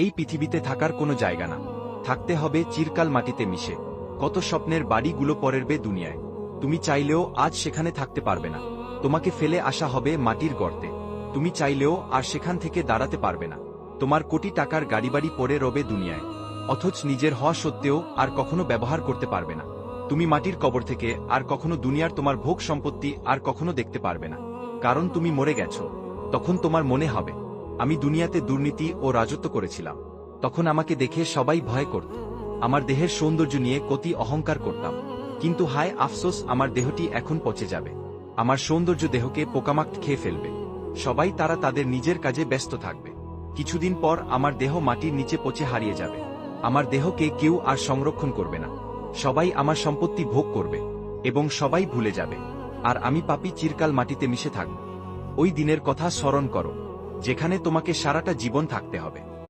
এই পৃথিবীতে থাকার কোনো জায়গা না, থাকতে হবে চিরকাল মাটিতে মিশে। কত স্বপ্নের বাড়িগুলো পড়বে দুনিয়ায়, তুমি চাইলেও আজ সেখানে থাকতে পারবে না। তোমাকে ফেলে আসা হবে মাটির গর্তে, তুমি চাইলেও আর সেখান থেকে দাঁড়াতে পারবে না। তোমার কোটি টাকার গাড়িবাড়ি পড়ে রবে দুনিয়ায়, অথচ নিজের হওয়া সত্ত্বেও আর কখনো ব্যবহার করতে পারবে না। তুমি মাটির কবর থেকে আর কখনো দুনিয়ার তোমার ভোগ সম্পত্তি আর কখনো দেখতে পারবে না, কারণ তুমি মরে গেছো। তখন তোমার মনে হবে, আমি দুনিয়াতে দুর্নীতি ও রাজত্ব করেছিলাম, তখন আমাকে দেখে সবাই ভয় করত। আমার দেহের সৌন্দর্য নিয়ে কতি অহংকার করতাম, কিন্তু হায় আফসোস, আমার দেহটি এখন পচে যাবে। আমার সৌন্দর্য দেহকে পোকামাকড় খেয়ে ফেলবে। সবাই তারা তাদের নিজের কাজে ব্যস্ত থাকবে। কিছুদিন পর আমার দেহ মাটির নিচে পচে হারিয়ে যাবে। আমার দেহকে কেউ আর সংরক্ষণ করবে না। সবাই আমার সম্পত্তি ভোগ করবে এবং সবাই ভুলে যাবে, আর আমি পাপী চিরকাল মাটিতে মিশে থাকব। ওই দিনের কথা স্মরণ করো, যেখানে তোমাকে সারাটা জীবন থাকতে হবে।